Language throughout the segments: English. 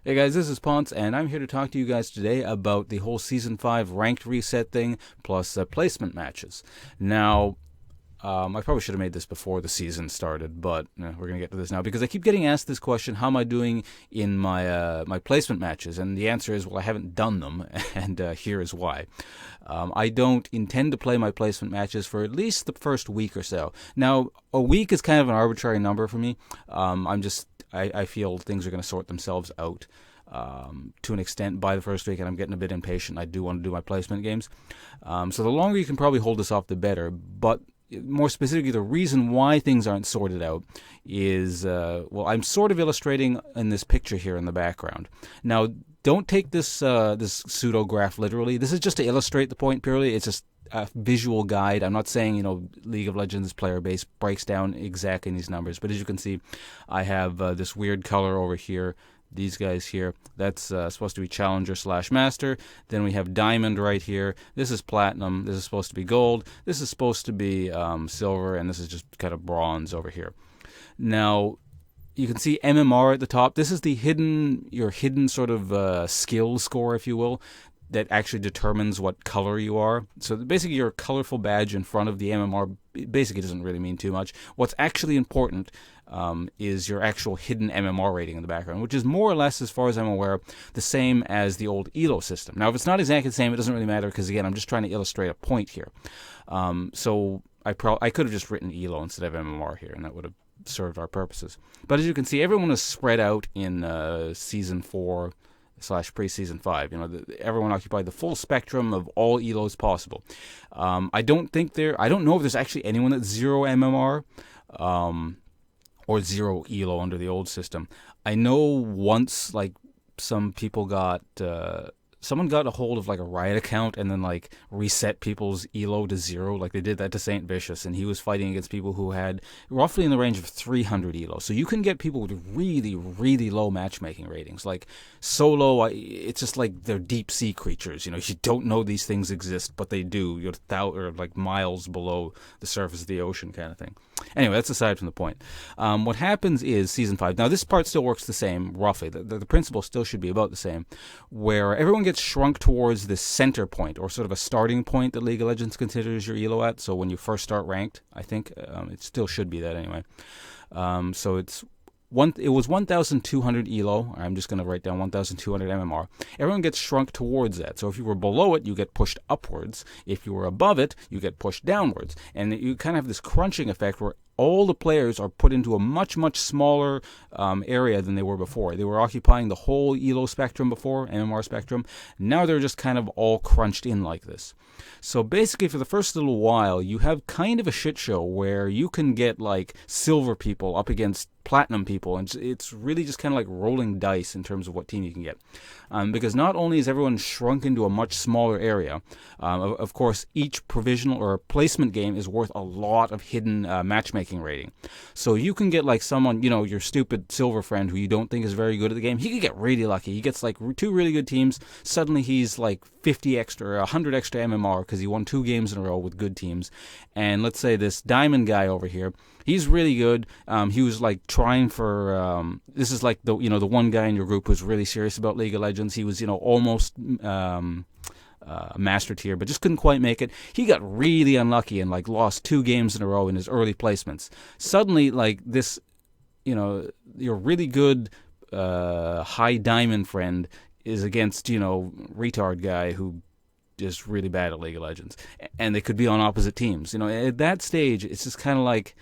Hey guys, this is Ponce, and I'm here to talk to you guys today about the whole Season 5 ranked reset thing, plus placement matches. Now, I probably should have made this before the season started, but we're going to get to this now, because I keep getting asked this question: how am I doing in my placement matches? And the answer is, well, I haven't done them, and here is why. I don't intend to play my placement matches for at least the first week or so. Now, a week is kind of an arbitrary number for me. I feel things are going to sort themselves out to an extent by the first week, and I'm getting a bit impatient. I do want to do my placement games. So the longer you can probably hold this off, the better. But more specifically, the reason why things aren't sorted out is, well, I'm sort of illustrating in this picture here in the background. Now, don't take this pseudo graph literally. This is just to illustrate the point purely. It's just a visual guide. I'm not saying, League of Legends player base breaks down exactly in these numbers, but as you can see, I have this weird color over here. These guys here, that's supposed to be Challenger / Master. Then we have Diamond right here. This is Platinum. This is supposed to be Gold. This is supposed to be Silver, and this is just kind of Bronze over here. Now, you can see MMR at the top. This is your hidden sort of skill score, if you will, that actually determines what color you are. So basically, your colorful badge in front of the MMR basically doesn't really mean too much. What's actually important is your actual hidden MMR rating in the background, which is more or less, as far as I'm aware, the same as the old Elo system. Now, if it's not exactly the same, it doesn't really matter, because again, I'm just trying to illustrate a point here. So I could have just written Elo instead of MMR here, and that would have served our purposes. But as you can see, everyone is spread out in Season 4 / pre-season 5. Everyone occupied the full spectrum of all Elos possible. I don't know if there's actually anyone that's 0 MMR or 0 Elo under the old system. I know once, some people someone got a hold of a Riot account and then reset people's Elo to 0. They did that to Saint Vicious, and he was fighting against people who had roughly in the range of 300 Elo. So you can get people with really, really low matchmaking ratings. So low, it's just they're deep sea creatures. You don't know these things exist, but they do. You're miles below the surface of the ocean kind of thing. Anyway, that's aside from the point. What happens is Season 5. Now, this part still works the same, roughly. The principle still should be about the same, where everyone gets shrunk towards this center point, or sort of a starting point that League of Legends considers your Elo at. So when you first start ranked, I think it still should be that anyway. So it was 1,200 Elo. I'm just going to write down 1,200 MMR. Everyone gets shrunk towards that. So if you were below it, you get pushed upwards. If you were above it, you get pushed downwards. And you kind of have this crunching effect where all the players are put into a much, much smaller area than they were before. They were occupying the whole Elo spectrum before, MMR spectrum. Now they're just kind of all crunched in like this. So basically, for the first little while, you have kind of a shit show where you can get silver people up against platinum people, and it's really just kind of rolling dice in terms of what team you can get. Because not only is everyone shrunk into a much smaller area, of course, each provisional or placement game is worth a lot of hidden matchmaking rating. So you can get someone, your stupid silver friend who you don't think is very good at the game. He could get really lucky. He gets 2 really good teams. Suddenly he's 50 extra or 100 extra MMR because he won 2 games in a row with good teams. And let's say this diamond guy over here, he's really good. He was trying for this is the one guy in your group who's really serious about League of Legends. He was almost master tier, but just couldn't quite make it. He got really unlucky and lost 2 games in a row in his early placements. Suddenly, this, your really good high diamond friend is against retard guy who is really bad at League of Legends, and they could be on opposite teams. At that stage, it's just kind of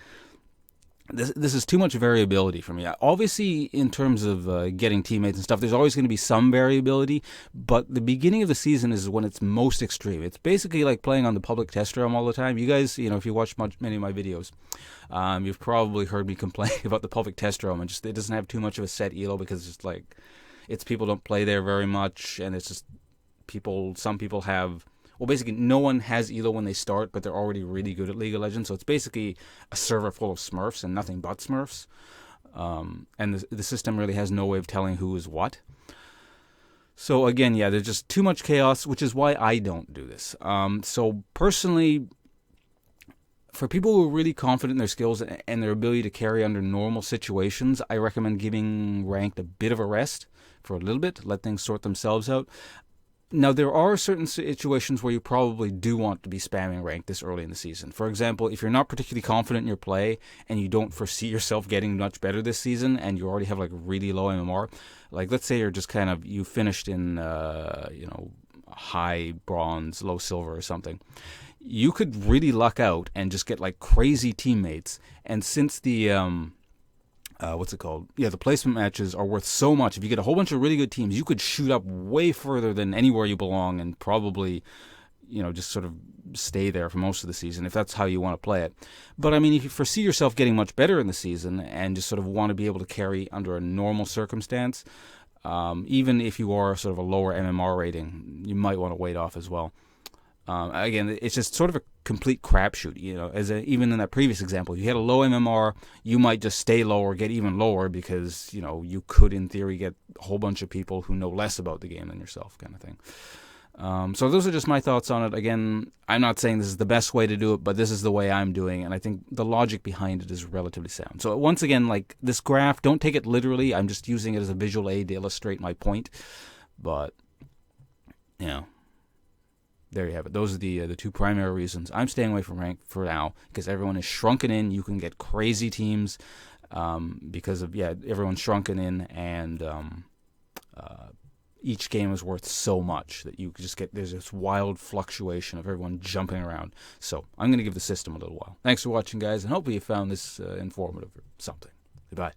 this is too much variability for me. Obviously, in terms of getting teammates and stuff, there's always going to be some variability, but the beginning of the season is when it's most extreme. It's basically like playing on the public test realm all the time. You guys, if you watch many of my videos, you've probably heard me complain about the public test realm, and just it doesn't have too much of a set elo because it's people don't play there very much, and it's just some people have. Well, basically, no one has Elo when they start, but they're already really good at League of Legends. So it's basically a server full of Smurfs and nothing but Smurfs. And the system really has no way of telling who is what. So again, yeah, there's just too much chaos, which is why I don't do this. So personally, for people who are really confident in their skills and their ability to carry under normal situations, I recommend giving ranked a bit of a rest. for a little bit, let things sort themselves out. Now, there are certain situations where you probably do want to be spamming rank this early in the season. For example, if you're not particularly confident in your play and you don't foresee yourself getting much better this season and you already have like really low MMR, like let's say you're just kind of, you finished in, high bronze, low silver or something, you could really luck out and just get like crazy teammates. And since the, the placement matches are worth so much. If you get a whole bunch of really good teams, you could shoot up way further than anywhere you belong and probably, just sort of stay there for most of the season if that's how you want to play it. But I mean, if you foresee yourself getting much better in the season and just sort of want to be able to carry under a normal circumstance, even if you are sort of a lower MMR rating, you might want to wait off as well. Again, it's just sort of a complete crapshoot. Even in that previous example, you had a low MMR, you might just stay low or get even lower because, you could, in theory, get a whole bunch of people who know less about the game than yourself, kind of thing. So those are just my thoughts on it. Again, I'm not saying this is the best way to do it, but this is the way I'm doing, and I think the logic behind it is relatively sound. So once again, like this graph, don't take it literally. I'm just using it as a visual aid to illustrate my point. But, there you have it. Those are the two primary reasons. I'm staying away from rank for now because everyone is shrunken in. You can get crazy teams because of, everyone's shrunken in, and each game is worth so much that you just get, there's this wild fluctuation of everyone jumping around. So I'm going to give the system a little while. Thanks for watching, guys, and hopefully you found this informative or something. Goodbye.